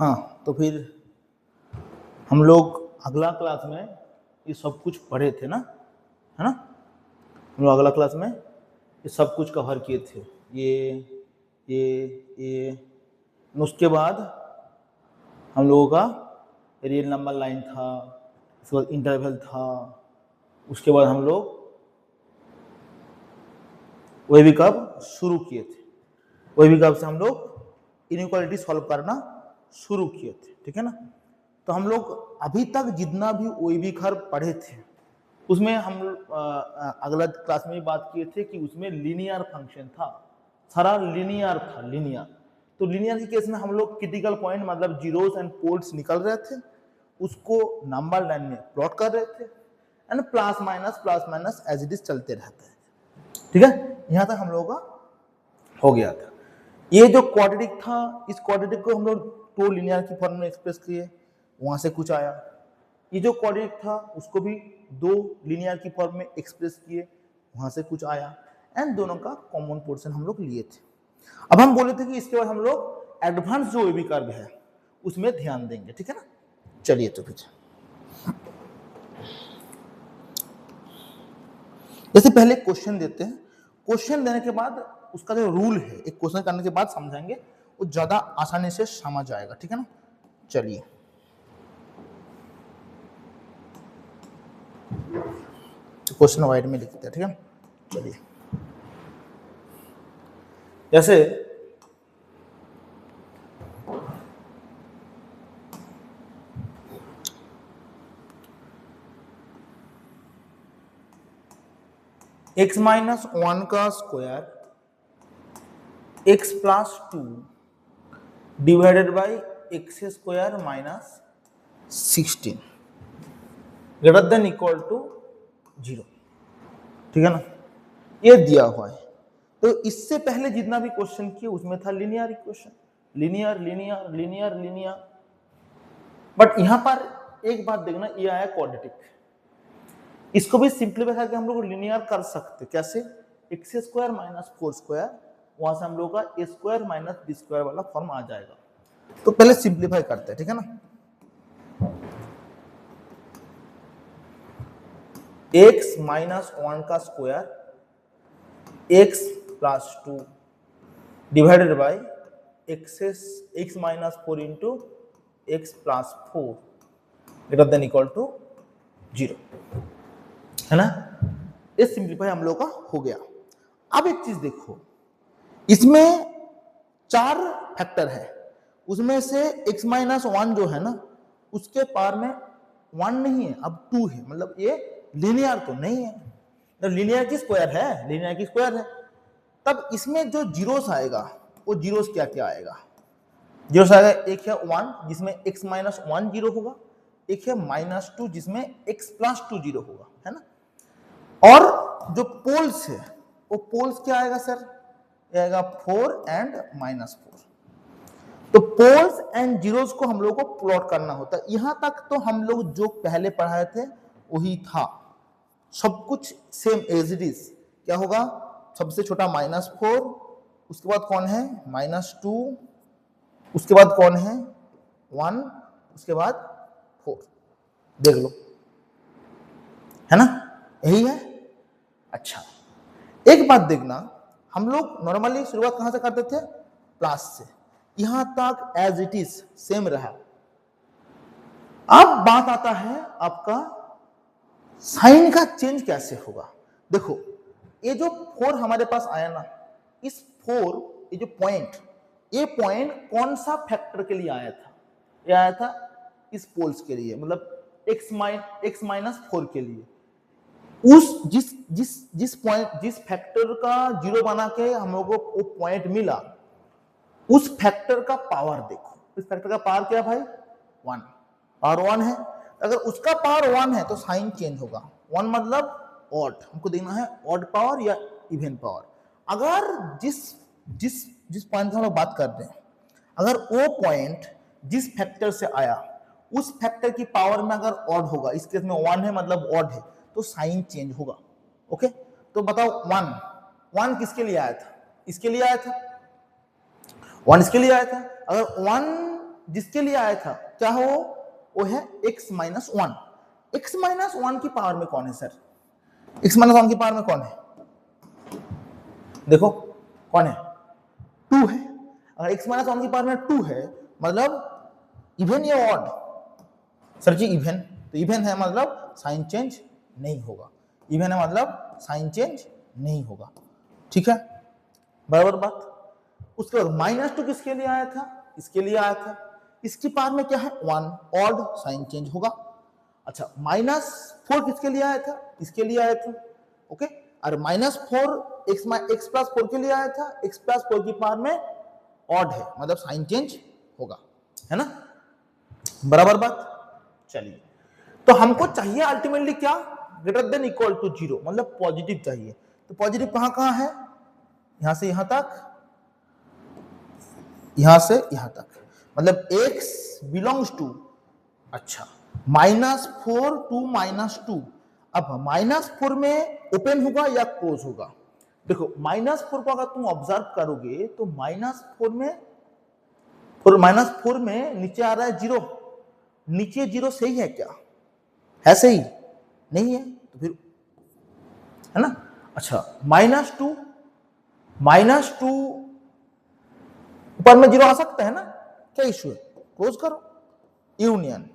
हाँ, तो फिर हम लोग अगला क्लास में ये सब कुछ पढ़े थे ना, है ना। हम लोग अगला क्लास में ये सब कुछ कवर किए थे, ये उसके बाद हम लोगों का रियल नंबर लाइन था, उसके बाद इंटरवल था, उसके बाद हम लोग वेबी कर्व शुरू किए थे। वेबी कर्व से हम लोग इनइक्वालिटी सॉल्व करना शुरू किए थे, ठीक है ना। तो हम लोग अभी तक जितना भी वेबी कर्व पढ़े थे उसमें हम अगला क्लास में बात किए थे कि उसमें लीनियर फंक्शन था, सारा लीनियर था, लीनियर। तो लीनियर के केस में हम लोग क्रिटिकल पॉइंट मतलब जीरोस एंड पोल्स निकल रहे थे, उसको नंबर लाइन में प्लॉट कर रहे थे and plus minus as it is चलते रहता है, ठीक है। यहां तक हम लोगों का हो गया था। ये जो क्वाड्रेटिक था, इस क्वाड्रेटिक को हम लोग टू लीनियर की फॉर्म में एक्सप्रेस किए, वहां से कुछ आया। ये जो क्वाड्रेटिक था उसको भी दो लीनियर की फॉर्म में एक्सप्रेस किए, वहां से कुछ आया एंड दोनों का कॉमन पोर्शन हम लोग लिए थे। अब हम बोले थे कि इसके बाद हम लोग एडवांस जो वेबी कर्व है उसमें ध्यान देंगे, ठीक है ना। चलिए तो फिर जैसे पहले क्वेश्चन देते हैं, क्वेश्चन देने के बाद उसका जो रूल है, एक क्वेश्चन करने के बाद समझाएंगे, वो ज्यादा आसानी से समझ आएगा, ठीक है ना। चलिए क्वेश्चन वाइड में लिखते हैं, ठीक है। चलिए जैसे x माइनस 1 का square x plus 2 divided by x square minus 16 greater than equal to 0, ठीक है ना। ये दिया हुआ है। तो इससे पहले जितना भी क्वेश्चन किए उसमें था linear equation, linear linear linear linear. But यहां पर एक बात देखना, ये आया क्वाड्रेटिक। इसको भी सिंप्लीफाई करके हम लोग लीनियर कर सकते, कैसे, एक्स स्क्वायर माइनस 4 स्क्वायर, वहां से हम लोग का ए स्क्वायर माइनस बी स्क्वायर वाला फॉर्म आ जाएगा। तो पहले सिंप्लीफाई करते हैं, ठीक है ना। x माइनस 1 का square x plus 2 divided by x minus 4 into x plus 4 greater than equal to 0, है ना। ये सिंप्लीफाई हम लोग का हो गया। अब एक चीज देखो, इसमें 4 फैक्टर है, उसमें से x माइनस 1 जो है ना उसके पार में 1 नहीं है, अब 2 है, मतलब ये लीनियर तो नहीं है। तो लीनियर की स्क्वायर है, लीनियर की स्क्वायर है। तब इसमें जो जीरोस आएगा वो जीरोस क्या क्या आएगा, जीरोस आएगा, एक है 1 जिसमें x माइनस 1 जीरो होगा, एक है माइनस 2 जिसमें x प्लस 2 जीरो होगा, है ना। और जो पोल्स है वो पोल्स क्या आएगा सर, ये आएगा 4 एंड माइनस 4। तो पोल्स एंड जीरोस को हम लोग को प्लॉट करना होता है। यहां तक तो हम लोग जो पहले पढ़ाए थे वही था, सब कुछ सेम एज इट इज। क्या होगा, सबसे छोटा -4, उसके बाद कौन है -2, उसके बाद कौन है 1, उसके बाद 4, देख लो, है ना, यही है। अच्छा एक बात देखना, हम लोग नॉर्मली शुरुआत कहां से करते थे, प्लस से, यहां तक एज इट इज सेम रहा। अब बात आता है आपका साइन का चेंज कैसे होगा। देखो ये जो 4 हमारे पास आया ना, इस 4, ये जो पॉइंट, ये पॉइंट कौन सा फैक्टर के लिए आया था, ये आया था इस पोल्स के लिए, मतलब x माइनस 4 के लिए। उस जिस पॉइंट, जिस फैक्टर का जीरो बना के हम लोगों को वो पॉइंट मिला, उस फैक्टर का पावर देखो, इस फैक्टर का पावर क्या भाई 1, पावर 1 है। अगर उसका पावर 1 है तो साइन चेंज होगा, 1 मतलब ऑड, हमको देखना है ऑड पावर या इवन पावर। अगर जिस पॉइंट की हम लोग बात कर रहे हैं, अगर वो पॉइंट जिस फैक्टर से आया उस फैक्टर की पावर में अगर ऑड होगा, इस केस में 1 है मतलब ऑड है, तो साइन चेंज होगा। ओके, तो बताओ 1 किसके लिए आया था, इसके लिए आया था, 1 इसके लिए आया था। अगर 1 जिसके लिए आया था क्या हो, वो है x minus one. X minus one की पावर में कौन है सर, x माइनस वन की पावर में कौन है, देखो कौन है, 2 है। अगर x माइनस वन की पावर में 2 है मतलब इवन या ऑड, सर जी इवन, तो इवन है मतलब साइन चेंज नहीं होगा, इवन है मतलब साइन चेंज नहीं होगा, ठीक है, बराबर बात। उसके बाद -2 किसके लिए आया था, इसके लिए आया था, इसकी पावर में क्या है 1, ऑड, साइन चेंज होगा। अच्छा -4 किसके लिए आया था, इसके लिए आया था, ओके। और -4 x प्लस 4 के लिए आया था, x प्लस 4 की पावर में ऑड है मतलब साइन चेंज होगा, है ना, बराबर बात। चलिए, तो हमको चाहिए अल्टीमेटली क्या, ग्रेटर देन इक्वल टू 0 मतलब पॉजिटिव चाहिए। तो पॉजिटिव कहां कहां है, यहां से यहां तक, यहां से यहां तक, मतलब x बिलोंग्स टू, अच्छा -4 टू -2। अब -4 में ओपन होगा या क्लोज होगा, देखो -4 को अगर तुम ऑब्जर्व करोगे तो -4 में नीचे आ रहा है 0, नीचे 0 सही है क्या, है सही नहीं है तो फिर, है ना। अच्छा -2 ऊपर में 0 आ सकता है ना, क्या इशू है, क्लोज करो। यूनियन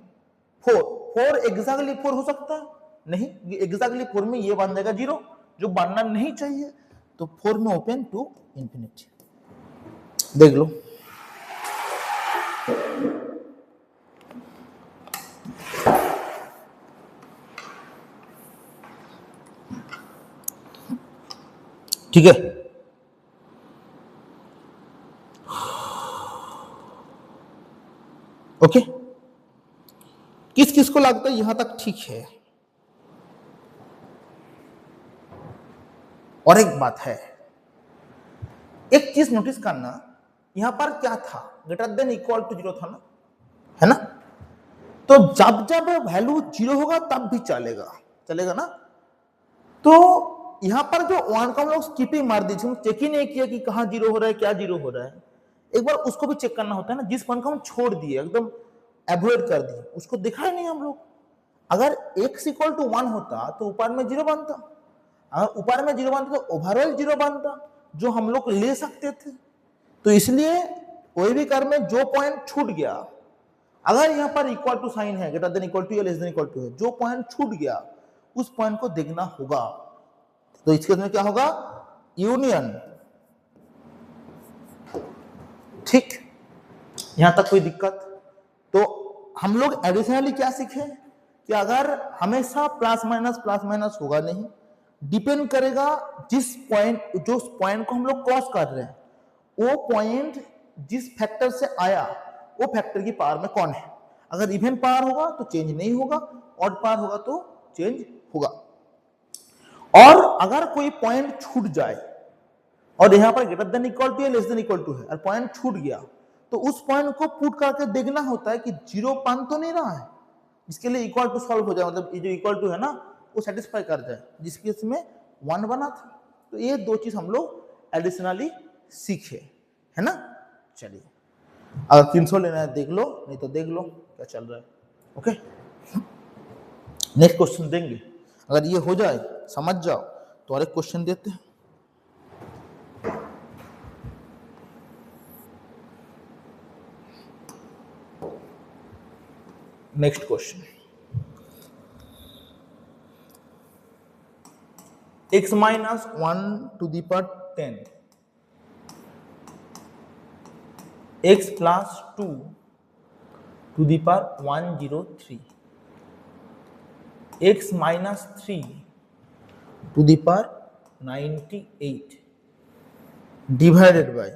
4 एग्जैक्टली 4 हो सकता है नहीं, एग्जैक्टली 4 में ये बन जाएगा 0 जो बनना नहीं चाहिए, तो 4 में ओपन टू इंफिनिटी, देख लो। ठीक है, ओके, किस किस को लगता है यहां तक ठीक है। और एक बात है, एक चीज नोटिस करना, यहां पर क्या था, ग्रेटर देन इक्वल टू 0 था ना, है ना, तो जब जब वैल्यू 0 होगा तब भी चलेगा, चलेगा ना। तो यहां पर जो 1 का हम लोग स्किपिंग मार दीजिए, चेक ही नहीं किया कि कहां 0 हो रहा है, क्या 0 हो रहा है, एक बार उसको भी चेक करना होता है ना, जिस पॉइंट को हम छोड़ दिए एकदम एवॉइड कर दिए उसको देखा ही नहीं हम लोग। अगर x इक्वल टू 1 होता तो ऊपर में 0 बनता, अगर ऊपर में 0 बनता तो ओवरऑल 0 बनता जो हम लोग ले सकते थे। तो इसलिए कोई भी कर्व में जो पॉइंट छूट गया, अगर यहां पर इक्वल टू साइन है, ग्रेटर देन इक्वल टू या लेस देन इक्वल टू है, जो पॉइंट छूट गया उस पॉइंट को देखना होगा। तो इसके में क्या होगा, यूनियन, ठीक, यहां तक कोई दिक्कत। तो हम लोग एडिशनली क्या सीखे कि अगर हमेशा प्लस माइनस होगा नहीं, डिपेंड करेगा जिस पॉइंट, जो पॉइंट को हम लोग क्रॉस कर रहे हैं वो पॉइंट जिस फैक्टर से आया वो फैक्टर की पावर में कौन है। अगर इवन पावर होगा तो चेंज नहीं होगा, ऑड पावर होगा तो चेंज होगा। और अगर कोई पॉइंट छूट जाए और यहां पर ग्रेटर देन इक्वल टू या लेस देन इक्वल टू है और पॉइंट छूट गया, तो उस पॉइंट को पुट करके देखना होता है कि 0 बन तो नहीं रहा है, इसके लिए इक्वल टू सॉल्व हो जाए, मतलब ये जो इक्वल टू है ना वो सेटिस्फाई कर जाए, जिसके इसमें 1 बना था। तो ये दो चीज हम लोग एडिशनली सीखे, है ना। चलिए, अगर 300 लेना है देख लो, नहीं तो देख लो क्या चल रहा है, ओके। नेक्स्ट क्वेश्चन देंगे, अगर ये हो जाए समझ जाओ तो और एक क्वेश्चन देते हैं। Next question, x minus 1 to the power 10, x plus 2 to the power 103, x minus 3 to the power 98 divided by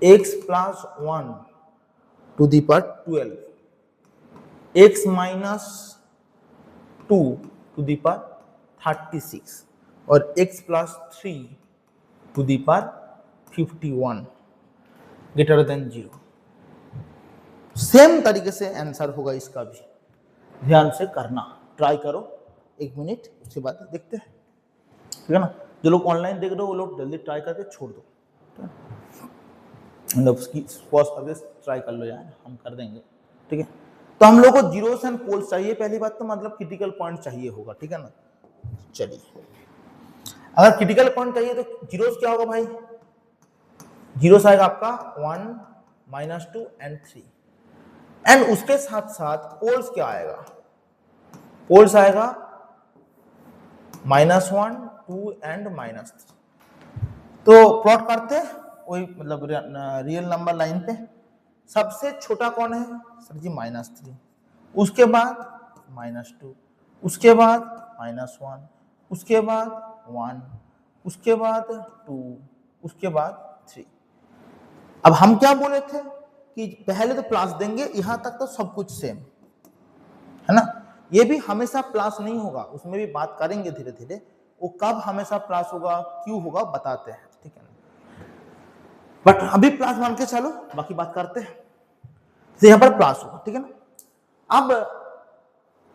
x plus 1 to the power 12, x minus 2 to the power 36 और x plus 3 to the power 51 greater than 0। Same तरीके से answer होगा इसका भी, ध्यान से करना, try करो, 1 मिनट उसके बाद देखते हैं, ठीक है ना। जो लोग ऑनलाइन देख रहे हो वो लोग जल्दी ट्राई करके छोड़ दो, मतलब उसकी पॉज करके ट्राई कर लो यार, हम कर देंगे, ठीक है। तो हम लोग को जीरोस एंड पोल्स चाहिए, पहली बात तो मतलब क्रिटिकल पॉइंट चाहिए होगा, ठीक है ना। चलिए, अगर क्रिटिकल पॉइंट चाहिए तो जीरोस क्या होगा भाई, जीरोस आएगा आपका 1 -2 एंड 3, एंड उसके साथ साथ पोल्स क्या आएगा, पोल्स आएगा -1 2 एंड -3। तो प्लॉट करते हैं वही मतलब रियल नंबर लाइन पे, सबसे छोटा कौन है सर जी -3, उसके बाद -2, उसके बाद -1, उसके बाद 1, उसके बाद 2, उसके बाद 3। अब हम क्या बोले थे कि पहले तो प्लस देंगे, यहां तक तो सब कुछ सेम है ना। ये भी हमेशा प्लस नहीं होगा, उसमें भी बात करेंगे धीरे धीरे, वो कब हमेशा प्लस होगा क्यों होगा बताते हैं, ठीक है ना। बट अभी प्लस मान के चलो, बाकी बात करते हैं। तो यहां पर प्लस होगा, ठीक है ना। अब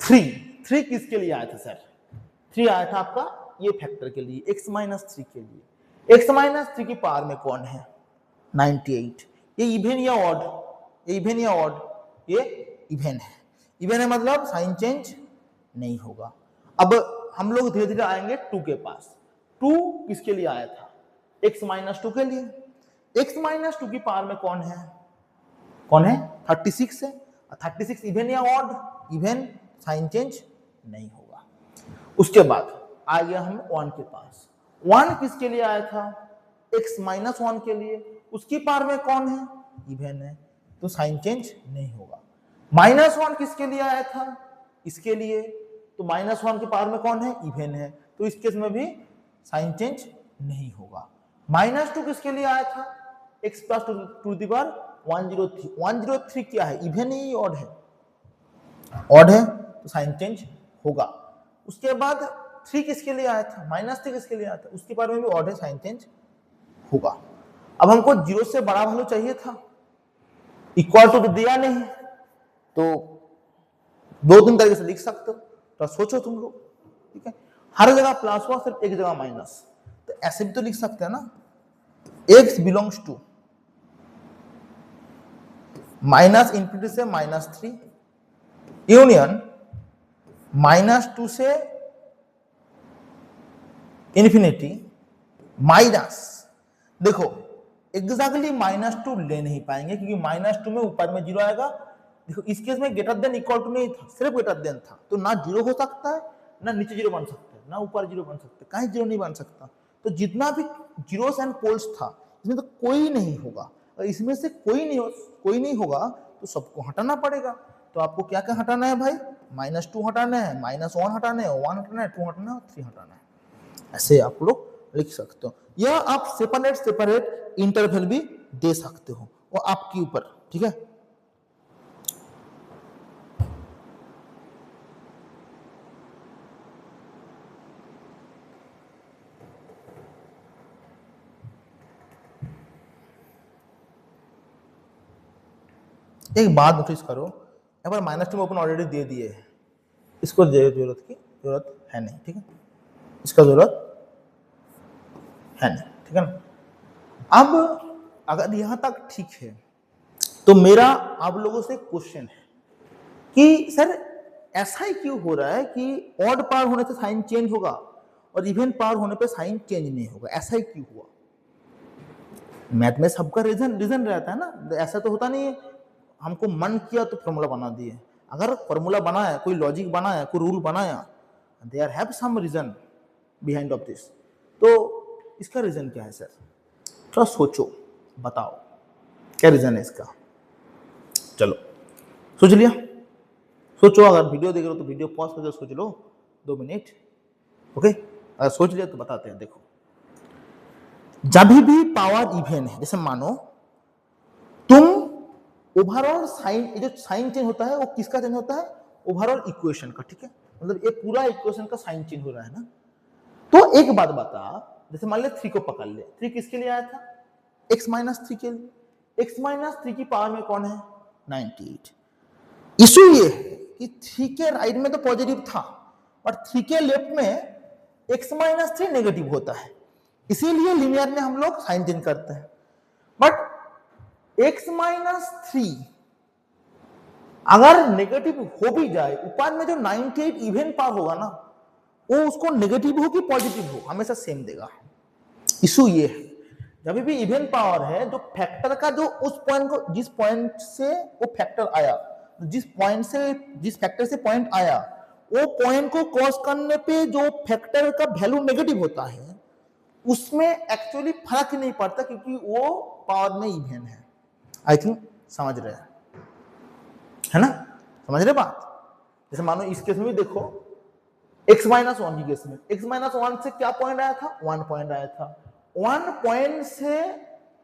3 किसके लिए आया था सर, 3 आया था आपका ये फैक्टर के लिए, x - 3 के लिए। x - 3 की पावर में कौन है 98। ये इवेन या ऑड, ये इवेन या ऑड, ये इवेन है। इवेन है मतलब साइन चेंज नहीं होगा। अब हम लोग धीरे धीरे आएंगे 2 के पास। 2 किसके लिए आया था, x - 2 के लिए। x - 2 की पावर में कौन है, कौन है 36 है। 36 इवेन या ऑड, इवेन, साइन चेंज नहीं होगा। उसके बाद आ गया हम 1 के पास। 1 किसके लिए आया था, x - 1 के लिए, उसकी पावर में कौन है, इवेन है, तो साइन चेंज नहीं होगा। -1 किसके लिए आया था, इसके लिए, तो -1 की पावर में कौन है, इवेन है, तो इस केस में भी साइन चेंज नहीं होगा। -2 किसके लिए आया था, x + 2 दी पावर 103। 103 क्या है, इवेन है, ऑड है, ऑड है, तो साइन चेंज होगा। उसके बाद 3 किसके लिए आया था, -3 किसके लिए आया था, उसके बारे में भी ऑड है, साइन चेंज होगा। अब हमको 0 से बड़ा वैल्यू चाहिए था, इक्वल टू दिया नहीं, तो 2-3 तरीके से लिख सकते हो, तो सोचो तुम लोग, ठीक है। हर जगह प्लस हुआ, सिर्फ एक जगह माइनस, तो ऐसे भी तो लिख सकते हैं ना, x बिलोंग्स टू -∞ से -3 यूनियन -2 से इन्फिनिटी माइनस, देखो एग्जैक्टली -2 ले नहीं पाएंगे क्योंकि -2 में ऊपर में 0 आएगा। देखो इस केस में ग्रेटर देन इक्वल टू नहीं था, सिर्फ ग्रेटर देन था, तो ना 0 हो सकता है, ना नीचे 0 बन सकता है, ना ऊपर 0 बन सकता है, कहीं 0 नहीं बन सकता। तो जितना भी जीरोस एंड पोल्स था इसमें तो कोई नहीं होगा, और इसमें से कोई नहीं होगा तो सबको हटाना पड़ेगा। तो आपको क्या क्या हटाना है भाई, -2 हटाना है, -1 हटाना है, 1 हटाना है, 2 हटाना है, 3 हटाना है। ऐसे आप लोग लिख सकते हो, या आप सेपरेट इंटरवल भी दे सकते हो, वो आपके ऊपर, ठीक है। एक बात नोटिस करो, यहाँ पर -2 में ओपन ऑलरेडी दे दिए है, इसको जरूरत है नहीं, ठीक है, इसका जरूरत है नहीं, ठीक है ना। अब अगर यहां तक ठीक है तो मेरा आप लोगों से क्वेश्चन है कि सर ऐसा ही क्यों हो रहा है कि ऑड पावर होने से साइन चेंज होगा और इवन पावर होने पे साइन चेंज नहीं होगा, ऐसा ही क्यों हुआ। मैथ में सबका रीजन रहता है ना, ऐसा तो होता नहीं है हमको मन किया तो फॉर्मूला बना दिए। अगर फॉर्मूला बनाया, कोई लॉजिक बनाया, कोई रूल बनाया, there have some reason behind of this. तो इसका रीजन क्या है सर, थोड़ा सोचो, बताओ क्या रीजन है इसका। चलो सोच लिया, सोचो, अगर वीडियो देख रहे हो तो वीडियो पॉज करके सोच लो 2 मिनट, ओके। अगर सोच लिया तो बताते हैं। देखो जब भी पावर इवन है, जैसे मानो तुम ओवरऑल साइन, ये जो साइन चेंज होता है वो किसका चेंज होता है, ओवरऑल इक्वेशन का, ठीक है, मतलब ये पूरा इक्वेशन का साइन चेंज हो रहा है ना। तो एक बात बता, जैसे मान ले 3 को पकड़ ले, 3 किसके लिए आया था, x - 3 के लिए। x - 3 की पावर में कौन है 98। इशू ये है कि 3 के राइट में तो पॉजिटिव था, और 3 के लेफ्ट में x - 3 नेगेटिव होता है, इसीलिए लीनियर में हम लोग साइन चेंज करते हैं। बट x माइनस 3 अगर नेगेटिव हो भी जाए, ऊपर में जो 98 इवन पावर होगा ना, वो उसको नेगेटिव हो कि पॉजिटिव हो हमेशा सेम देगा। इशू ये है, जब भी इवन पावर है, जो फैक्टर का जो उस पॉइंट को, जिस पॉइंट से वो फैक्टर आया, जिस फैक्टर से पॉइंट आया, वो पॉइंट को क्रॉस करने पे जो फैक्टर का वैल्यू नेगेटिव होता है, उसमें एक्चुअली फर्क नहीं पड़ता, क्योंकि वो पावर में इवन है। आई थिंक समझ रहे हैं, है ना? समझ रहे बात? जैसे मानो इस केस में भी देखो, x माइनस 1 की केस में x माइनस 1 से क्या पॉइंट आया था? 1 पॉइंट आया था। 1 पॉइंट से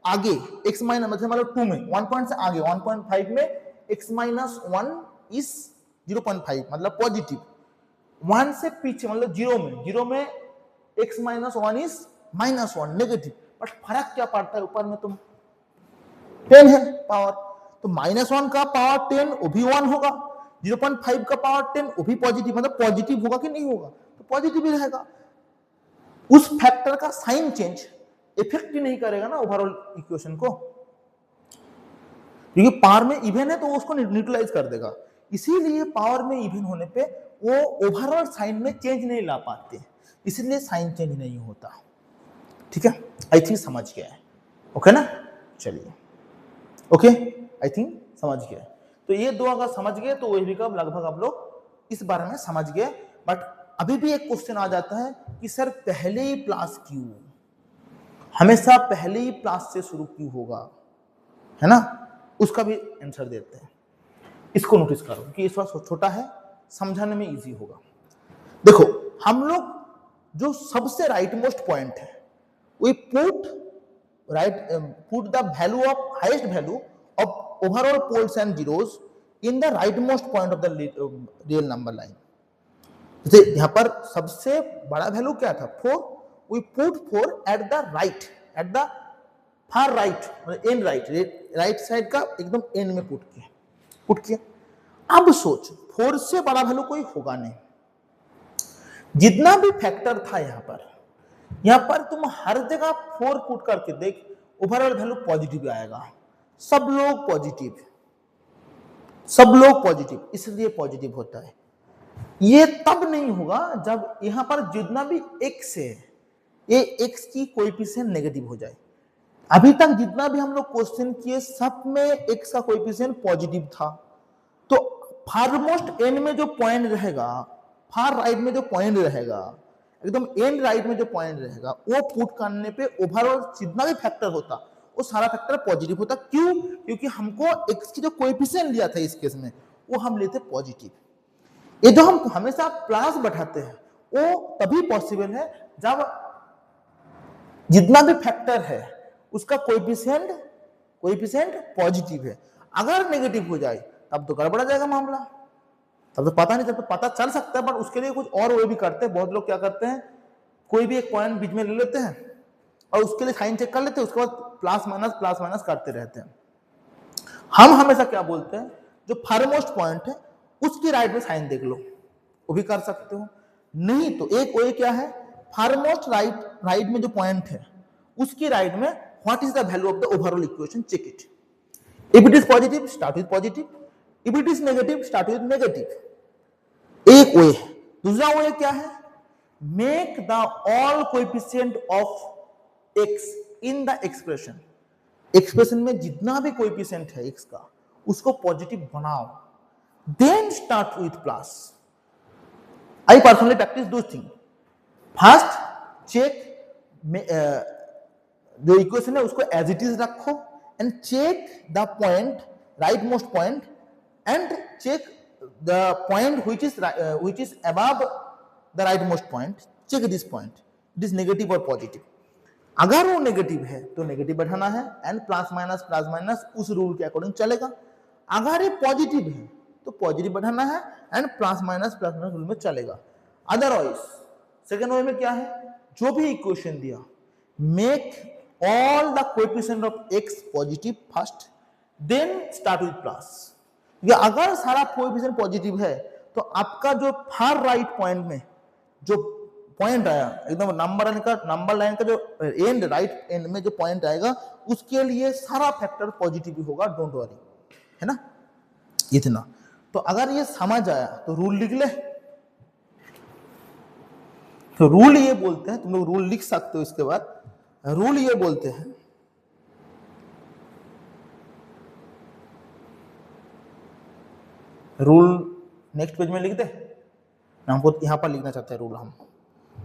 आगे x माइनस मतलब 2 में 1 पॉइंट से आगे 1.5 में x माइनस 1 इज 0.5 मतलब पॉजिटिव। 1 से पीछे मतलब 0 में x minus 1 is minus 1 negative. But फर्क क्या पड़ता है? ऊपर में तुम 10 है पावर, तो -1 का पावर 10 वो भी 1 होगा, 0.5 का पावर 10 वो भी पॉजिटिव, मतलब पॉजिटिव होगा कि नहीं होगा? तो पॉजिटिव ही रहेगा। उस फैक्टर का साइन चेंज इफेक्ट ही नहीं करेगा ना ओवरऑल इक्वेशन को, क्योंकि पावर में इवन है तो उसको न्यूट्रलाइज कर देगा। इसीलिए पावर में इवन होने पे वो ओवरऑल साइन में चेंज नहीं ला पाते, इसलिए साइन चेंज नहीं होता। ठीक है, आई थिंक समझ गया है। ओके ना? चलिए, ओके, आई थिंक समझ गए। तो ये दो अगर समझ गए तो वही का लगभग आप लोग इस बारे में समझ गए। बट अभी भी एक क्वेश्चन आ जाता है कि सर पहले ही प्लस क्यों, हमेशा पहले ही प्लस से शुरू क्यों होगा, है ना? उसका भी आंसर देते हैं। इसको नोटिस करो कि इस बार छोटा है, समझाने में इजी होगा। देखो, हम लोग जो सबसे राइट मोस्ट पॉइंट है, we put the value of highest value of overall poles and zeros in the rightmost point of the real number line। जैसे यहां पर सबसे बड़ा वैल्यू क्या था? 4। we put 4 at the far right, end right side का एकदम and में पुट किया। अब सोच, 4 से बड़ा वैल्यू कोई होगा नहीं। जितना भी फैक्टर था यहां पर तुम हर जगह 4 पुट करके देख, ओवरऑल वैल्यू पॉजिटिव आएगा। सब लोग पॉजिटिव, इसलिए पॉजिटिव होता है। ये तब नहीं होगा जब यहां पर जितना भी x है, ये x की कोएफिशिएंट नेगेटिव हो जाए। अभी तक जितना भी हम लोग क्वेश्चन किए, सब में x का कोएफिशिएंट पॉजिटिव था। तो फारमोस्ट एंड में जो पॉइंट रहेगा, फार राइट में जो पॉइंट रहेगा, एकदम एंड राइट में जो पॉइंट रहेगा, वो पुट करने पे ओवरऑल जितना भी फैक्टर होता, वो सारा फैक्टर पॉजिटिव होता। क्यों? क्योंकि हमको x की जो कोएफिशिएंट लिया था इस केस में, वो हम लेते पॉजिटिव। ये जो हम हमेशा प्लस बैठाते हैं, वो तभी पॉसिबल है जब जितना भी फैक्टर है उसका कोएफिशिएंट पॉजिटिव है। अगर नेगेटिव हो जाए तब तो गड़बड़ा जाएगा मामला, तब तो पता नहीं, तब तो पता चल सकता है, बट उसके लिए कुछ और वे भी करते हैं। बहुत लोग क्या करते हैं, कोई भी एक पॉइंट बीच में ले लेते हैं और उसके लिए साइन चेक कर लेते हैं, उसके बाद प्लस माइनस करते रहते हैं। हम हमेशा क्या बोलते हैं, जो फारमोस्ट पॉइंट है उसकी राइट में साइन देख लो, वो भी कर सकते हो। नहीं तो एक वे क्या है, फारमोस्ट राइट में जो पॉइंट है उसकी राइट में what is the value of the overall equation, check it. If it is positive, start with positive. If it is negative, start with negative. एक वे। दूसरा वे क्या है, make the all coefficient of x in the expression में जितना भी coefficient है x का, उसको पॉजिटिव बनाओ, then start with plus. I personally practice दो थिंग। फर्स्ट, चेक जो इक्वेशन है उसको एज इट इज रखो and check the point, right most point, and check the point which is above the right most point. Check this point, it is negative or positive. अगर वो negative है तो negative बढ़ाना है and plus minus उस rule के according चलेगा। अगर ये पॉजिटिव है तो पॉजिटिव बढ़ाना है एंड प्लस माइनस रूल में चलेगा। अदरवाइज सेकेंड वे में क्या है, जो भी इक्वेशन दिया, make all the coefficient of x positive first, then start with plus. अगर सारा कोएफिशिएंट पॉजिटिव है तो आपका जो फार राइट पॉइंट में जो पॉइंट आया एकदम नंबर लाइन का जो एंड राइट एंड में जो पॉइंट आएगा उसके लिए सारा फैक्टर पॉजिटिव ही होगा, डोंट वरी, है ना, इतना। तो अगर ये समझ आया तो रूल लिख ले। तो रूल ये बोलते हैं, तुम लोग रूल लिख सकते हो इसके बाद, रूल ये बोलते हैं रूल नेक्स्ट पेज में लिख दे ना, हमको यहां पर लिखना चाहते हैं रूल हम,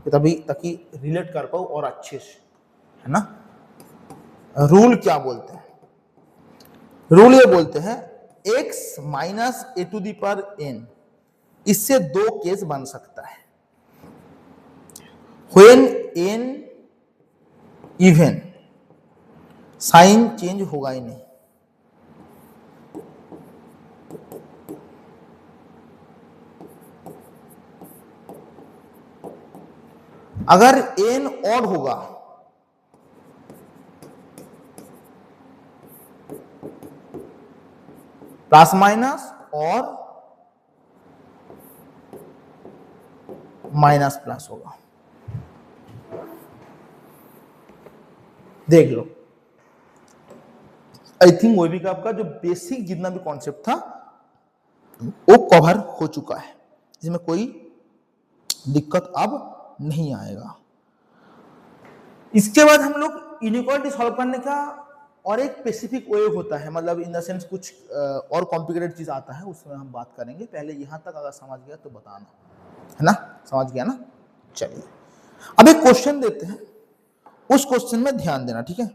तभी ताकि रिलेट कर पाओ और अच्छे से, है ना। रूल क्या बोलते हैं? रूल ये बोलते हैं x minus a to the power n, इससे दो केस बन सकता है। When n even, sign change होगा ही नहीं। अगर n ऑड होगा प्लस माइनस और माइनस प्लस होगा। देख लो, आई थिंक वो भी का आपका जो बेसिक जितना भी कॉन्सेप्ट था वो कवर हो चुका है, इसमें कोई दिक्कत अब नहीं आएगा। इसके बाद हम लोग इनइक्वालिटी सॉल्व करने का और एक स्पेसिफिक वे होता है, मतलब इन द सेंस कुछ और कॉम्प्लिकेटेड चीज आता है, उसमें हम बात करेंगे। पहले यहां तक अगर समझ गया तो बताना, है ना, समझ गया ना। चलिए अब एक क्वेश्चन देते हैं, उस क्वेश्चन में ध्यान देना, ठीक है।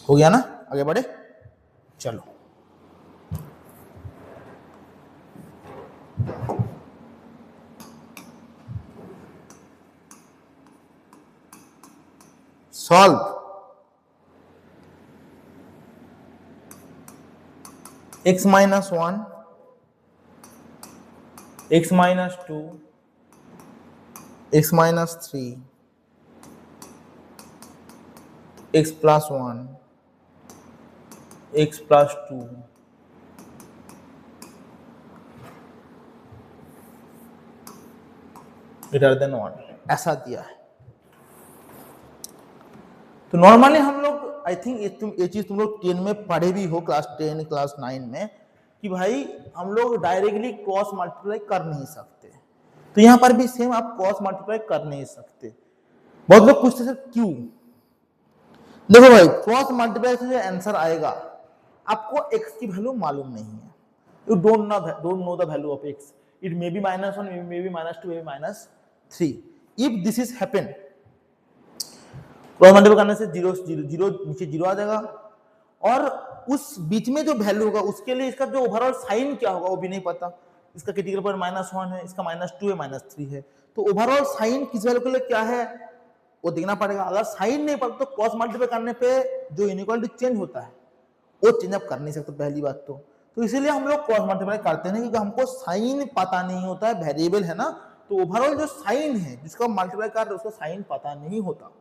हो गया ना, आगे बढ़े, चलो। Solve x minus 1, x minus 2, x minus 3, x plus 1, x plus 2, greater then 1, ऐसा दिया है। तो नॉर्मली हम लोग, आई थिंक ये चीज तुम लोग 10 में पढ़े भी हो, क्लास 10 क्लास 9 में, कि भाई हम लोग डायरेक्टली क्रॉस मल्टीप्लाई कर नहीं सकते। तो यहां पर भी सेम आप क्रॉस मल्टीप्लाई कर नहीं सकते। बहुत लोग पूछते हैं क्यों। देखो भाई, क्रॉस मल्टीप्लाई से जो आंसर आएगा, आपको x की वैल्यू मालूम नहीं है, you don't know the value of x, it may be -1, may be -2, may be -3। If this is happen, cross multiply करने से 0 0 नीचे 0 आ जाएगा, और उस बीच में जो वैल्यू होगा उसके लिए इसका जो ओवरऑल साइन क्या होगा वो भी नहीं पता। इसका क्रिटिकल पॉइंट -1 है, इसका -2 है, -3 है, तो ओवरऑल साइन किस वैल्यू के लिए क्या है वो देखना पड़ेगा। अगर साइन नहीं पता तो क्रॉस मल्टीप्लाई करने पे जो इनइक्वालिटी चेंज होता है वो चेंज अप कर नहीं सकते, पहली बात तो इसीलिए हम लोग क्रॉस मल्टीप्लाई करते हैं, क्योंकि हमको साइन पता नहीं होता है, वेरिएबल है ना, तो ओवरऑल जो साइन है जिसका मल्टीप्लाई कर रहे हैं उसका साइन पता नहीं होता।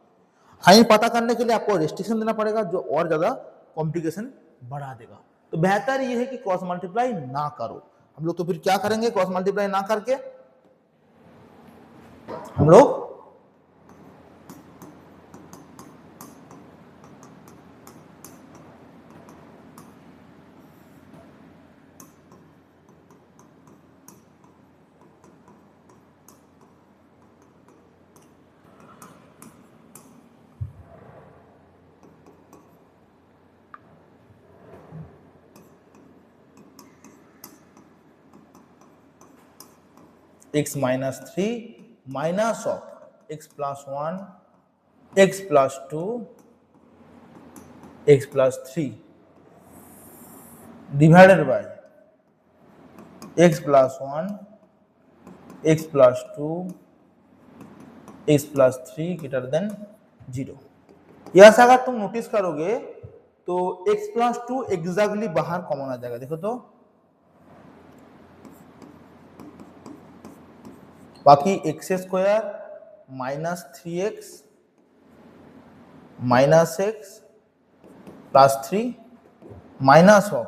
साइन पता करने के लिए आपको रेस्ट्रिक्शन देना पड़ेगा, जो और ज्यादा कॉम्प्लिकेशन बढ़ा देगा। तो बेहतर ये है कि क्रॉस मल्टीप्लाई ना करो। हम लोग तो फिर क्या करेंगे, क्रॉस मल्टीप्लाई ना करके हम लोग x minus 3 minus of x plus 1, x plus 2, x plus 3 divided by x plus 1, x plus 2, x plus 3 greater than 0। यह अगर तुम नोटिस करोगे तो x plus 2 एग्जैक्टली बाहर कॉमन आ जाएगा। देखो तो बाकी x square minus 3x minus x plus 3 minus of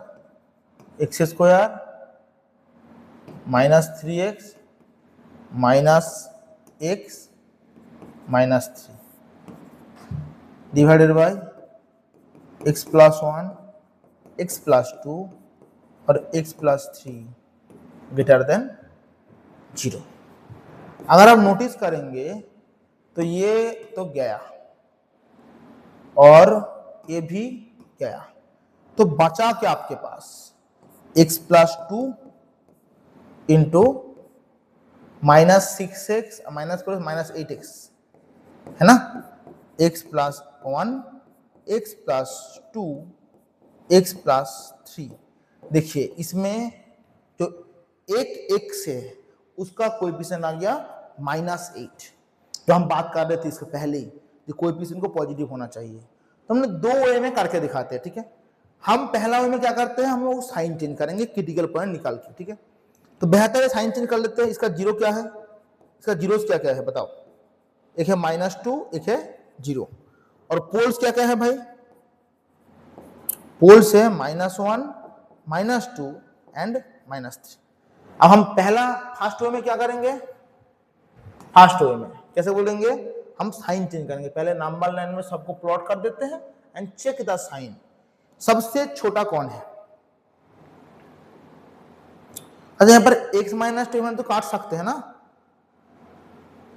x square minus 3x minus x minus 3 divided by x plus 1 x plus 2 और x प्लस 3 ग्रेटर देन 0। अगर आप नोटिस करेंगे तो ये तो गया और ये भी गया, तो बचा क्या आपके पास x plus 2 into minus 6x minus 8x है ना, x plus 1 x plus 2 x plus 3। देखिए इसमें जो एक x है उसका कोएफिशिएंट आ गया -8, जो हम बात कर रहे थे इसके पहले ही, जो कोएफिशिएंट को पॉजिटिव होना चाहिए। तो हमने दो वे में करके दिखाते हैं, ठीक है। हम पहला वे में क्या करते हैं, हम लोग साइन चेंज करेंगे क्रिटिकल पॉइंट निकाल के, ठीक है। तो बेहतर है साइन चेंज कर लेते हैं। इसका जीरो क्या है, इसका जीरोस क्या क्या है बताओ। एक है -2, एक है 0, और पोल्स क्या क्या है भाई, पोल्स है -1 -2 एंड -3। अब हम पहला फर्स्ट वे में क्या करेंगे, फर्स्ट वे में कैसे बोलेंगे, हम साइन चेंज करेंगे। पहले नंबर लाइन में सबको प्लॉट कर देते हैं एंड चेक द साइन। सबसे छोटा कौन है, अच्छा यहाँ पर x माइनस 2 तो काट सकते हैं ना,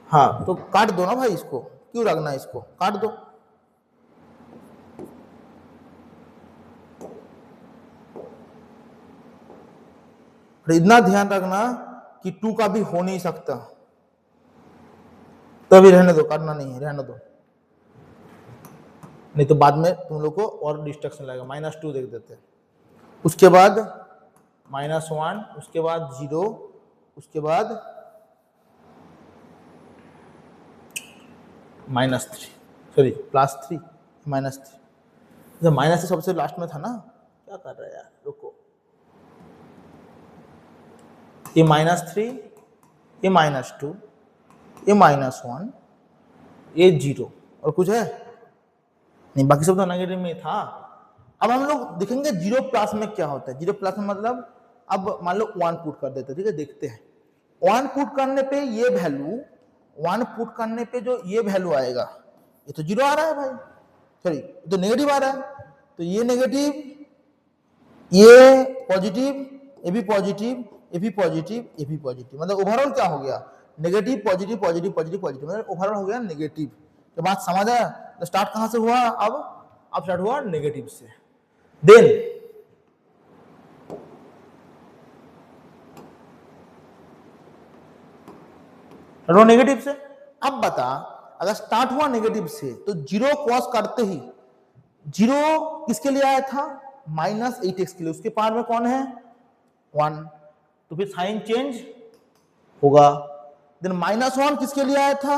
हाँ तो काट दो ना भाई, इसको क्यों रखना, इसको काट दो। इतना ध्यान रखना कि 2 का भी हो नहीं सकता, तो अभी रहने दो, काटना नहीं है, रहने दो, नहीं तो बाद में तुम लोग को और डिस्ट्रक्शन लगेगा। -2 देख देते हैं, उसके बाद -1, उसके बाद 0, उसके बाद -3, सॉरी +3 -3। माइनस सबसे लास्ट में था ना, क्या कर रहे हैं यार, रुको। ये -3, ये -2, ये -1, ये 0, और कुछ है नहीं, बाकी सब तो नेगेटिव में था। अब हम लोग देखेंगे 0 प्लस में क्या होता है। 0 प्लस में मतलब अब मान लो 1 पुट कर देते हैं, ठीक है, देखते हैं। 1 पुट करने पे ये वैल्यू, 1 पुट करने पे जो ये वैल्यू आएगा, ये तो 0 आ रहा है भाई, सॉरी ये तो नेगेटिव आ रहा है, तो ये नेगेटिव, ये पॉजिटिव, ये भी पॉजिटिव, ये भी पॉजिटिव, ये भी पॉजिटिव, मतलब ओवरऑल क्या हो गया, negative positive positive positive positive, मतलब ओवरऑल हो गया नेगेटिव। तो बात समझ आया, तो स्टार्ट कहां से हुआ, अब स्टार्ट हुआ नेगेटिव से, देन नेगेटिव से। अब बता, अगर स्टार्ट हुआ नेगेटिव से तो 0 क्रॉस करते ही 0 किसके लिए आया था, -8x के लिए, उसके पार में कौन है 1, तो फिर साइन चेंज होगा। देन -1 किसके लिए आया था,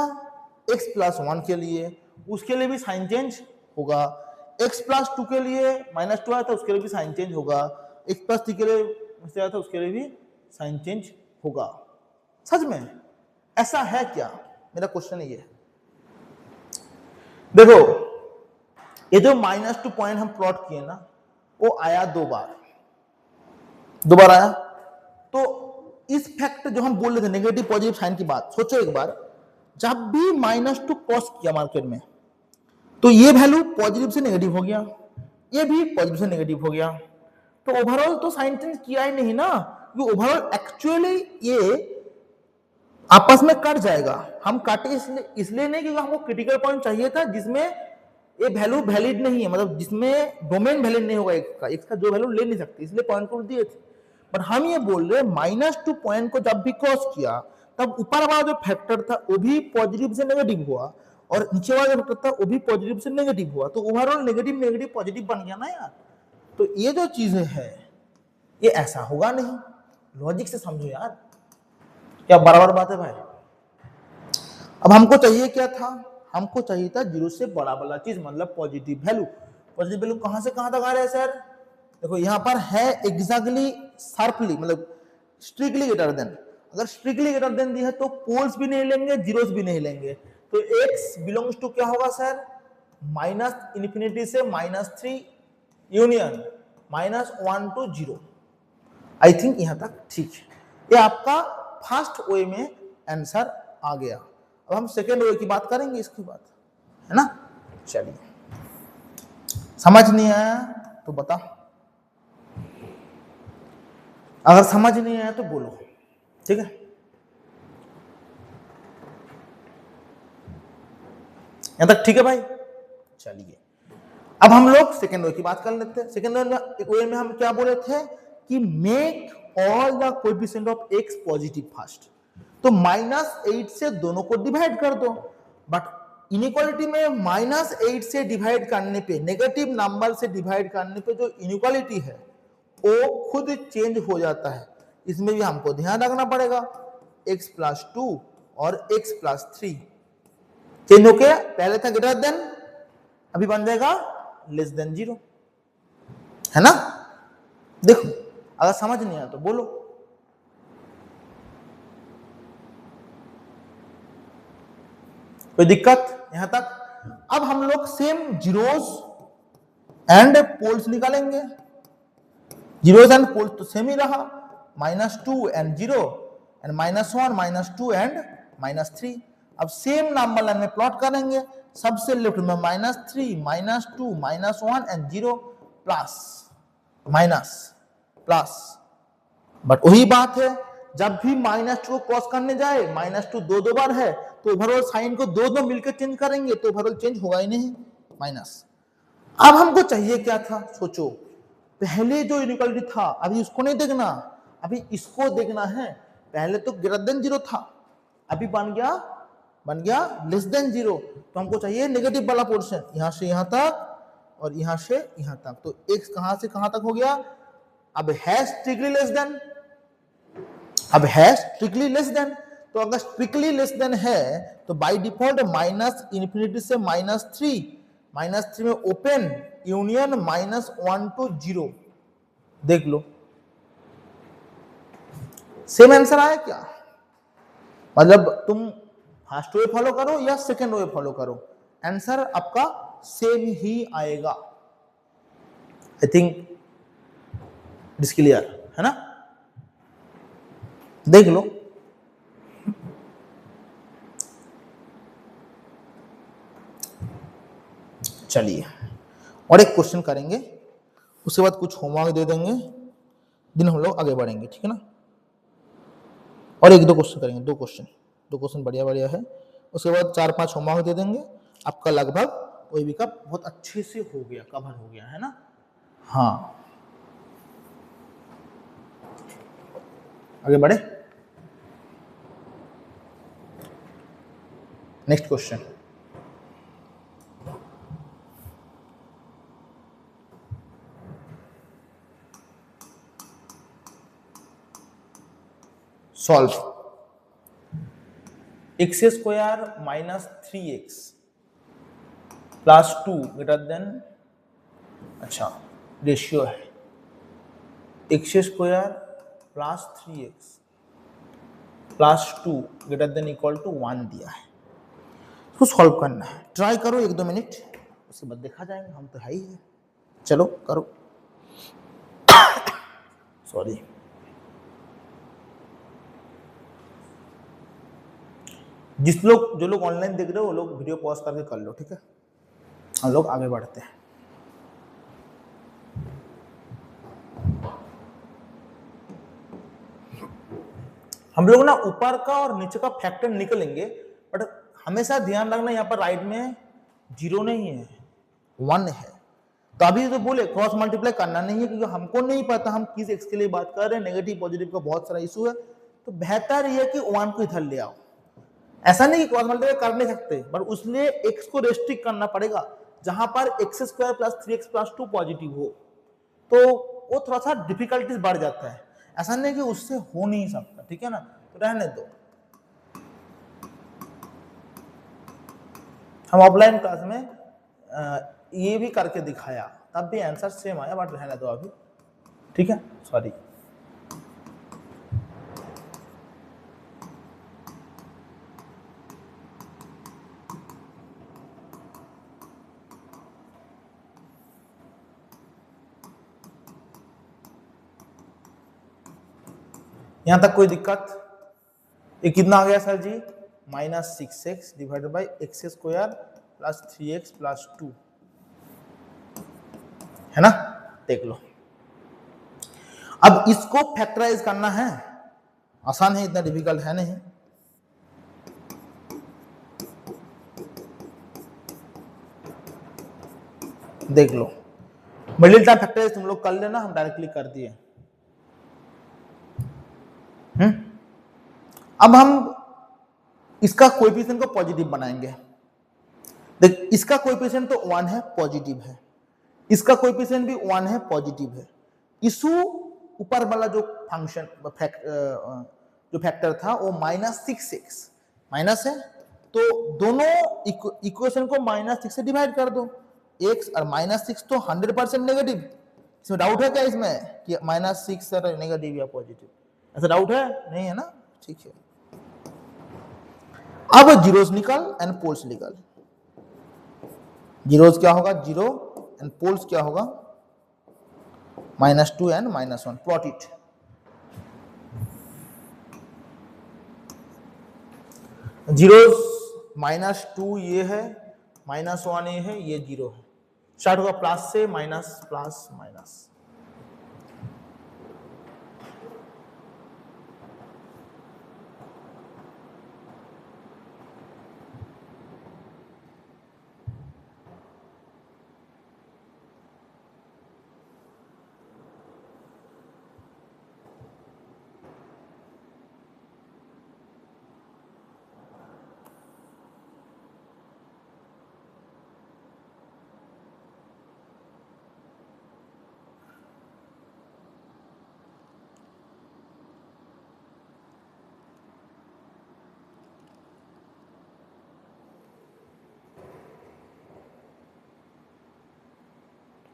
x प्लस 1 के लिए, उसके लिए भी साइन चेंज होगा। x प्लस 2 के लिए -2 आया था, उसके लिए भी साइन चेंज होगा। x प्लस 3 के लिए आया था, उसके लिए भी साइन चेंज होगा। सच में ऐसा है क्या, मेरा क्वेश्चन ये है। देखो ये जो -2 पॉइंट हम प्लॉट किए ना, वो आया 2 बार आया। तो इस फैक्ट जो हम बोल रहे थे नेगेटिव पॉजिटिव साइन की बात, सोचो एक बार, जब भी -2 क्रॉस किया मार्केट में, तो ये वैल्यू पॉजिटिव से नेगेटिव हो गया, ये भी पॉजिटिव से नेगेटिव हो गया, तो ओवरऑल तो साइन चेंज किया ही नहीं ना, ये ओवरऑल एक्चुअली ये आपस में कट जाएगा। हम काटे इसलिए नहीं क्योंकि हमको क्रिटिकल पॉइंट चाहिए था जिसमें ये वैल्यू वैलिड नहीं है, मतलब जिसमें डोमेन वैलिड नहीं होगा एक्स का जो वैल्यू ले नहीं सकती, इसलिए पॉइंट को दिए थे। पर हम ये बोल रहे -2 पॉइंट को जब भी क्रॉस किया, तब ऊपर वाला जो फैक्टर था वो भी पॉजिटिव से नेगेटिव हुआ, और नीचे वाला जो फैक्टर था वो भी पॉजिटिव से नेगेटिव हुआ, तो ओवरऑल नेगेटिव नेगेटिव पॉजिटिव बन गया ना यार। तो ये जो चीजें है ये ऐसा होगा नहीं, लॉजिक से समझो यार, क्या बराबर बात है भाई। अब हमको चाहिए क्या था, हमको चाहिए था 0 से बड़ा वाला चीज, मतलब पॉजिटिव वैल्यू। पॉजिटिव वैल्यू कहां से कहां तक आ रहा है सर, देखो यहां पर है एग्जैक्टली शार्पली, मतलब स्ट्रिक्टली ग्रेटर देन। अगर स्ट्रिक्टली ग्रेटर देन दी है तो पोल्स भी नहीं लेंगे, जीरोस भी नहीं लेंगे, तो x बिलोंग्स टू क्या होगा सर, -∞ से -3 यूनियन -1 to 0। आई थिंक यहां तक ठीक है। ये आपका फर्स्ट वे में आंसर आ गया। अब हम सेकेंड वे की बात करेंगे इसके बाद, है ना। चलिए, समझ नहीं आया तो बता, अगर समझ नहीं आया तो बोलो, ठीक है। यहां तक ठीक है भाई। चलिए, अब हम लोग सेकेंड वे की बात कर लेते हैं। सेकेंड वे में हम क्या बोले थे कि make all the coefficient of x positive first. तो -8 से दोनों को डिवाइड कर दो, बट इनइक्वालिटी में -8 से डिवाइड करने पे, नेगेटिव नंबर से डिवाइड करने पे जो इनइक्वालिटी है वो खुद चेंज हो जाता है। इसमें भी हमको ध्यान रखना पड़ेगा। x + 2 और x + 3 चेंज होके पहले था ग्रेटर देन, अभी बन जाएगा <0, है ना। देखो, अगर समझ नहीं आया तो बोलो। कोई दिक्कत यहां तक। अब हम लोग सेम जीरोस एंड पोल्स निकालेंगे। जीरोस एंड पोल्स तो सेम ही रहा, -2 एंड 0 एंड -1 -2 एंड -3। अब सेम नंबर लाइन में प्लॉट करेंगे। सबसे लेफ्ट में -3 -2 -1 and 0 plus minus plus. But वही बात है, जब भी -2 को क्रॉस करने जाए, -2 दो बार है तो ओवरऑल साइन को दो मिलकर चेंज करेंगे तो ओवरऑल चेंज होगा ही नहीं, माइनस। अब हमको चाहिए क्या था, सोचो। पहले जो इनइक्वालिटी था अभी उसको नहीं देखना, अभी इसको देखना है। पहले तो ग्रेटर देन 0 था, अभी बन गया <0। तो हमको चाहिए नेगेटिव वाला पोर्शन, यहां से यहां तक और यहां से यहां तक। तो x कहां से कहां तक हो गया, अब है स्ट्रिक्टली लेस देन, अब है स्ट्रिक्टली लेस देन। तो अगर स्ट्रिक्टली लेस देन है तो बाय डिफॉल्ट -∞ से -3 में ओपन यूनियन -1 to 0। देख लो, सेम आंसर आया क्या। मतलब तुम फर्स्ट वे फॉलो करो या सेकेंड वे फॉलो करो, आंसर आपका सेम ही आएगा। I think it is clear, है ना। देख लो, चलिए और एक क्वेश्चन करेंगे, उसके बाद कुछ होमवर्क दे देंगे, दिन हम लोग आगे बढ़ेंगे, ठीक है ना। और एक दो क्वेश्चन करेंगे, दो क्वेश्चन बढ़िया बढ़िया है। उसके बाद 4-5 होमवर्क दे देंगे, आपका लगभग OAB का बहुत अच्छे से हो गया, कवर हो गया, है ना। हाँ, आगे बढ़े। Next question, solve x² - 3x + 2 greater then, अच्छा रेशियो है x² + 3x + 2 greater than equal to 1 दिया है। तो सॉल्व करना है, ट्राई करो 1-2 मिनट, उसके बाद देखा जाएगा, हम तो है ही है। चलो करो। सॉरी, जो लोग ऑनलाइन देख रहे हो वो लोग वीडियो पॉज करके कर लो, ठीक है। हम लोग आगे बढ़ते हैं। हम लोग ना ऊपर का और नीचे का फैक्टर निकलेंगे, बट हमेशा ध्यान रखना यहाँ पर राइट में 0 नहीं है, 1 है। तो अभी तो बोले क्रॉस मल्टीप्लाई करना नहीं है, क्योंकि हमको नहीं पता हम किस x के लिए बात कर रहे हैं, नेगेटिव पॉजिटिव का बहुत सारा इशू है। तो बेहतर ये है कि 1 को इधर ले आओ। ऐसा नहीं कि क्रॉस मल्टीप्लाई कर नहीं सकते, बट उसलिए x को रेस्ट्रिक्ट करना पड़ेगा, जहां पर x² + 3x + 2 पॉजिटिव हो, तो वो थोड़ा सा डिफिकल्टीज बढ़ जाता है। ऐसा नहीं कि उससे हो नहीं सकता, ठीक है ना। तो रहने दो, हम ऑफलाइन क्लास में ये भी करके दिखाया, तब भी आंसर सेम आया, बट रहने दो अभी, ठीक है। सॉरी, यहां तक कोई दिक्कत? ये कितना आ गया sir ji? -6x divided by x square plus 3x plus 2, है ना? देख लो, अब इसको फैक्टराइज करना है, आसान है, इतना डिफिकल्ट है नहीं। देख लो, मिडिल टर्म फैक्टराइज तुम लोग कर लेना, हम डायरेक्टली कर दिए। अब हम इसका कोएफिशिएंट को पॉजिटिव बनाएंगे। देख, इसका कोएफिशिएंट तो 1 है, पॉजिटिव है, इसका कोएफिशिएंट भी 1 है, पॉजिटिव है। इशू ऊपर वाला जो फंक्शन जो फैक्टर था वो -6x माइनस है, तो दोनों इक्वेशन को -6 से डिवाइड कर दो। x और -6 तो 100% नेगेटिव, इसमें डाउट है क्या इसमें कि -6 नेगेटिव या पॉजिटिव? ऐसा डाउट है? नहीं है ना? ठीक है। अब जीरोस निकल एंड पोल्स निकल। जीरोस क्या होगा? 0 एंड पोल्स क्या होगा? -2 एंड -1। Plot it. जीरोस -2 ये है, -1 ये है, ये 0 है। स्टार्ट होगा प्लस से, माइनस प्लस माइनस।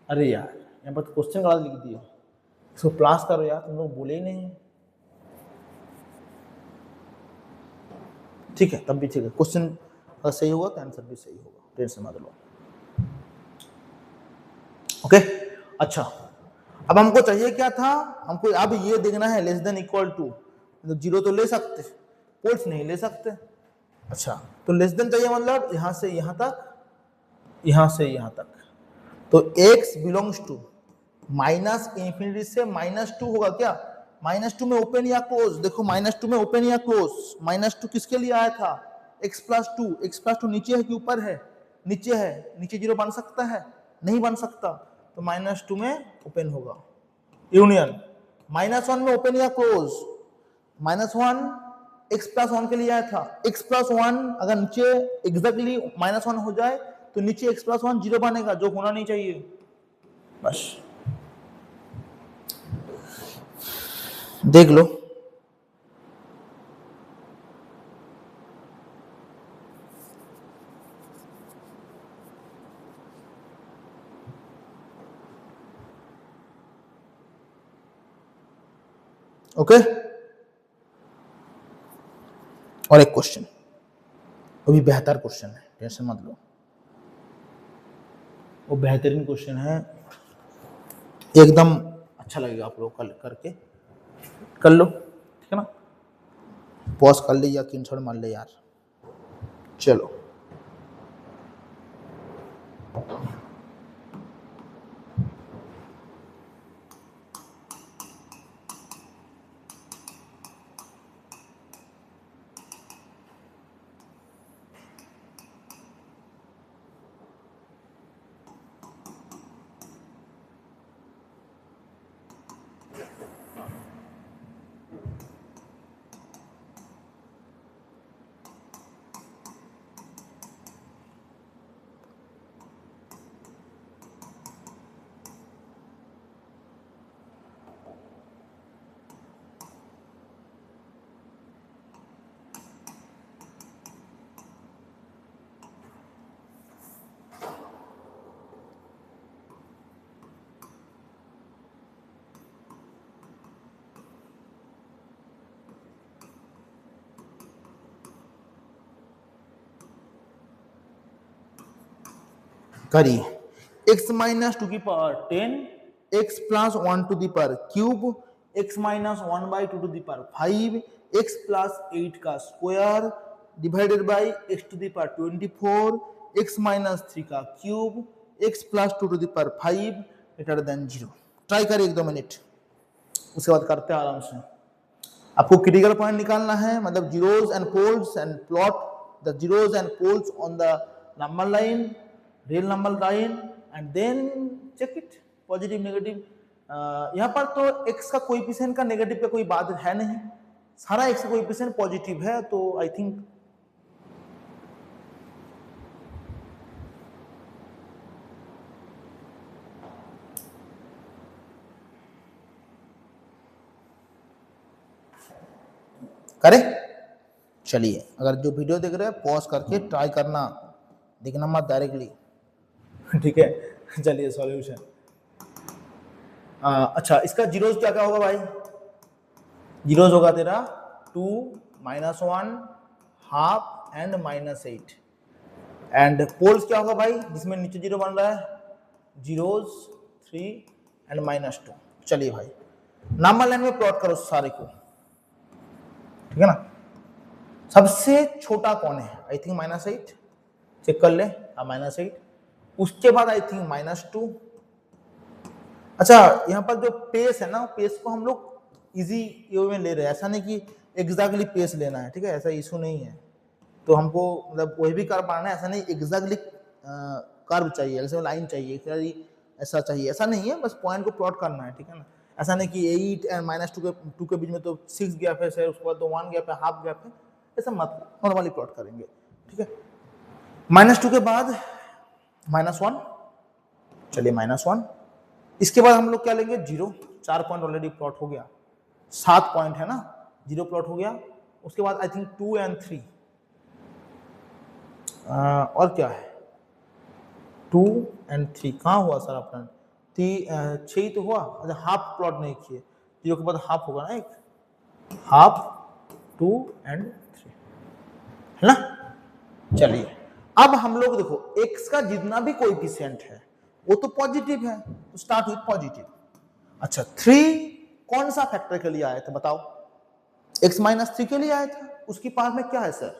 अरे यार, यहाँ पर क्वेश्चन गलत लिख दिया, इसको प्लस करो यार, तुम लोग बोले ही नहीं। ठीक है, तब भी ठीक है, क्वेश्चन अगर सही होगा तो आंसर भी सही होगा, टेंशन मत लो। ओके, अच्छा, अब हमको चाहिए क्या था? हमको अब ये देखना है लेस देन इक्वल टू, तो 0 तो ले सकते, पोल्स नहीं ले सकते। अच्छा, तो लेस देन चाहिए, मतलब यहां से यहां तक, यहां से यहां तक, तो x बिलोंग्स टू -∞ से -2 होगा क्या? -2 में ओपन या क्लोज? देखो -2 में ओपन या क्लोज? -2 किसके लिए आया था? x + 2। x + 2 नीचे है कि ऊपर है? नीचे है, नीचे 0 बन सकता है? नहीं बन सकता, तो -2 में ओपन होगा। यूनियन -1 में ओपन या क्लोज? -1 x + 1 के लिए आया था, x + 1 अगर नीचे एग्जैक्टली -1 हो जाए तो नीचे x + 1 0 बनेगा, जो होना नहीं चाहिए। बस देख लो, ओके। और एक क्वेश्चन, वो भी बेहतर क्वेश्चन है, टेंशन मत लो, वो बेहतरीन क्वेश्चन है, एकदम अच्छा लगेगा आप लोग कल करके, कर लो, ठीक है ना? पॉज कर ले या स्क्रीनशॉट मार ले यार। चलो, करिए। x - 2 की power 10, x + 1 to the power cube x minus 1/2 x plus 8 का square divided by x 24 x minus 3 का cube x plus 2 greater than 0। Try करिए 1-2 मिनट, उसके बाद करते हैं आराम से। आपको क्रिटिकल पॉइंट निकालना है, मतलब zeros and poles and plot the zeros and poles on the number line, real number line and then check it positive negative. यहाँ पर तो x का कोएफिशिएंट का नेगेटिव पे कोई बात है नहीं, सारा x का कोएफिशिएंट पॉजिटिव है, तो आई थिंक करें। चलिए, अगर जो वीडियो देख रहे हैं पॉज करके ट्राई करना, देखना मत डायरेक्टली, ठीक है। चलिए सॉल्यूशन। अच्छा, इसका जीरोस क्या क्या होगा भाई? जीरोस होगा तेरा 2 -1 हाफ एंड -8 एंड पोल्स क्या होगा भाई जिसमें नीचे जीरो बन रहा है? Zeros 3 and -2। चलिए भाई, नंबर लाइन में प्लॉट करो सारे को, ठीक है ना। सबसे छोटा कौन है? आई थिंक -8, चेक कर ले, -8। उसके बाद आई थिंक -2। अच्छा, यहाँ पर जो पेस है ना, पेस को हम लोग इजी वे में ले रहे हैं, ऐसा नहीं कि एग्जैक्टली पेस लेना है, ठीक है, ऐसा इशू नहीं है। तो हमको मतलब वही भी कर पाना है, ऐसा नहीं एग्जैक्टली कर्व चाहिए, ऐसे लाइन चाहिए, ऐसा चाहिए, ऐसा नहीं है, बस पॉइंट को प्लॉट करना है, ठीक है ना। ऐसा नहीं कि 8 एंड -2 के बीच में तो 6 गैप है सर, उसके बाद तो 1 गैप है, हाफ गैप है, ऐसा मत, नॉर्मली प्लॉट करेंगे, ठीक है। -2 के बाद -1, चलिए -1। इसके बाद हम लोग क्या लेंगे? 0। 4 पॉइंट ऑलरेडी प्लॉट हो गया, 7 पॉइंट है ना, 0 प्लॉट हो गया। उसके बाद आई थिंक 2 एंड 3 और क्या है? 2 एंड 3 कहाँ हुआ सर अपना? 6 तो हुआ। अच्छा, हाफ प्लॉट नहीं किए, 0 के बाद हाफ होगा ना, एक हाफ 2 एंड 3 है ना। चलिए, अब हम लोग देखो x का जितना भी कोएफिशिएंट है वो तो पॉजिटिव है, तो स्टार्ट विथ पॉजिटिव। अच्छा, 3 कौन सा फैक्टर के लिए आया था बताओ? x -3 के लिए आया था। उसकी पावर में क्या है सर?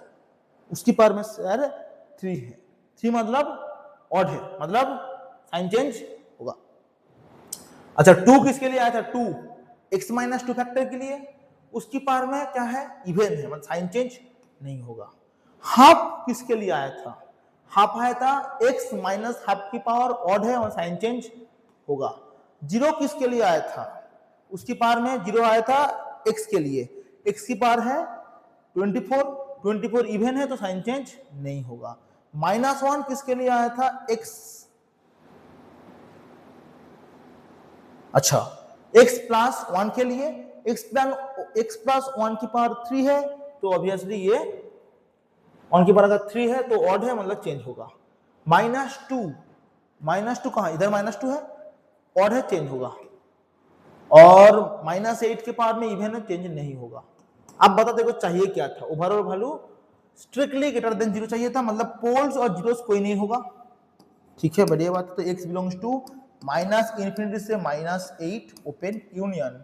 उसकी पावर में सर 3 है। 3 मतलब ऑड है, मतलब साइन चेंज होगा। अच्छा, 2 किसके लिए आया था? 2 x -2 फैक्टर के लिए, उसकी पावर में क्या है? इवन है, मतलब साइन चेंज नहीं होगा। हाफ किसके लिए आया था? हाफ आया था x माइनस हाफ की पावर ऑड है और साइन चेंज होगा। 0 किसके लिए आया था? उसकी पावर में 0 आया था x के लिए, x की पावर है 24 इवन है तो साइन चेंज नहीं होगा। -1 किसके लिए आया था? x, अच्छा x प्लस 1 के लिए, x प्लस 1 की पावर 3 है, तो ऑब्वियसली ये 1 की पावर अगर 3 है तो ऑड है, मतलब चेंज होगा। -2 कहां? इधर -2 है, ऑड है, चेंज होगा। और -8 के पावर में इवन है, चेंज नहीं होगा। अब बता देखो चाहिए क्या था? Overall value strictly greater than 0 चाहिए था, मतलब पोल्स और जीरोस कोई नहीं होगा, ठीक है, बढ़िया बात है। तो x बिलोंग्स टू -∞ से -8 ओपन यूनियन,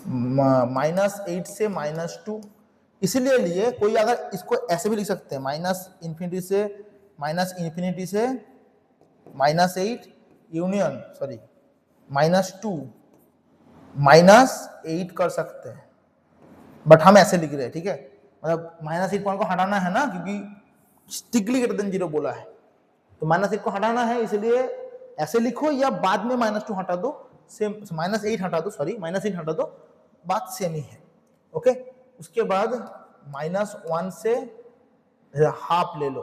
-8 से -2, इसलिए लिए कोई अगर इसको ऐसे भी लिख सकते हैं, -∞ से -8 यूनियन, सॉरी -2 -8 कर सकते हैं, बट हम ऐसे लिख रहे हैं, ठीक है, मतलब -8 पॉइंट को हटाना है ना, क्योंकि स्ट्रिक्टली ग्रेटर देन 0 बोला है, तो -8 को हटाना है, इसलिए ऐसे लिखो या बाद में -2 हटा दो, सेम -8 हटा दो, सॉरी -8 हटा दो, बात सेम ही है, ओके। उसके बाद -1 से हाफ ले लो,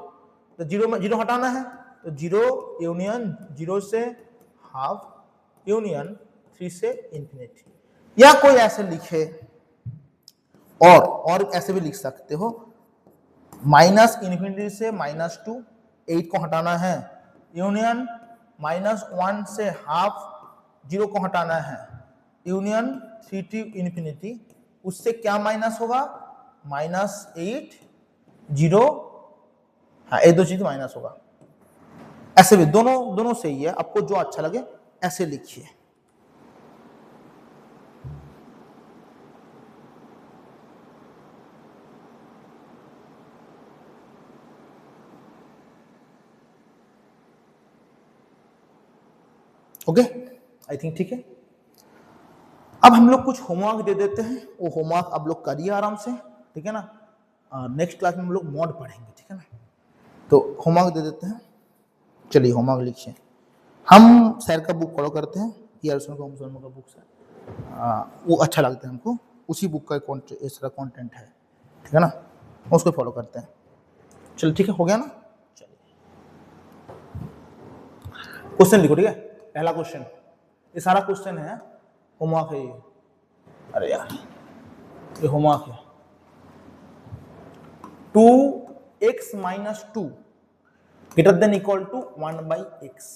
तो 0 हटाना है, तो 0 यूनियन 0 से हाफ यूनियन 3 से इंफिनिटी, या कोई ऐसे लिखे, और ऐसे भी लिख सकते हो, -∞ से -2, 8 को हटाना है, यूनियन -1 से हाफ, 0 को हटाना है, यूनियन 3 to इंफिनिटी, उससे क्या माइनस होगा? -8 0, हाँ ये दो चीज माइनस होगा। ऐसे भी दोनों सही है, आपको जो अच्छा लगे ऐसे लिखिए। ओके, आई थिंक ठीक है। अब हम लोग कुछ होमवर्क दे देते हैं, वो होमवर्क आप लोग करिए आराम से, ठीक है ना। नेक्स्ट क्लास में हम लोग मॉड पढ़ेंगे, ठीक है ना। तो होमवर्क दे देते हैं, चलिए होमवर्क लिखिए। हम सर का बुक फॉलो करते हैं, होम शर्मा का बुक सर, वो अच्छा लगता है हमको, उसी बुक का इस तरह कंटेंट है, ठीक है ना, उसको फॉलो करते हैं। चलिए ठीक है, हो गया ना। चलिए क्वेश्चन लिखो, ठीक है। पहला क्वेश्चन, ये सारा क्वेश्चन है, होमवर्क है ये। अरे यार, ये होमवर्क है। 2x minus 2 greater than equal to 1/x।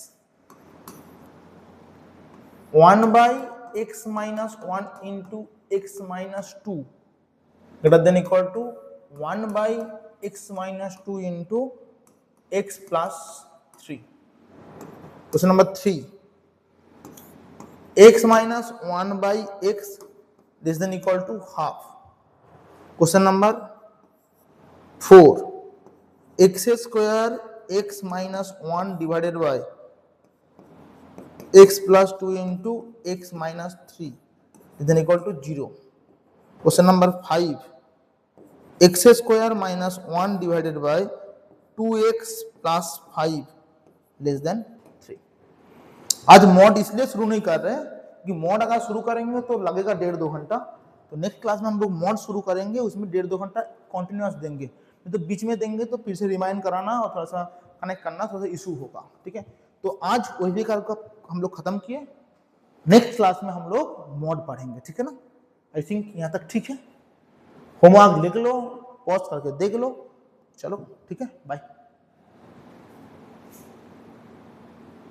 1/x minus 1 into x minus 2 greater than equal to 1/x minus 2 into x plus 3। Question number 3, x minus 1/x less than equal to half. Question number 4, x square x minus 1 divided by x plus 2 into x minus 3 is then equal to 0. Question number 5, x square minus 1 divided by 2x plus 5 less than 3. आज mod इसलिए शुरू नहीं कर रहे हैं कि mod अगर शुरू करेंगे तो लगेगा 1.5-2 घंटा, तो नेक्स्ट क्लास में हम लोग मॉड शुरू करेंगे, उसमें 1.5-2 घंटा कॉन्टिन्यूस देंगे, तो बीच में देंगे तो फिर से रिमाइंड कराना और थोड़ा सा कनेक्ट करना थोड़ा सा इशू होगा, ठीक है। तो आज वही का हम लोग खत्म किए, नेक्स्ट क्लास में हम लोग मॉड पढ़ेंगे, ठीक है ना। आई थिंक यहाँ तक ठीक है। होमवर्क लिख लो, पॉज करके देख लो, चलो ठीक है, बाय।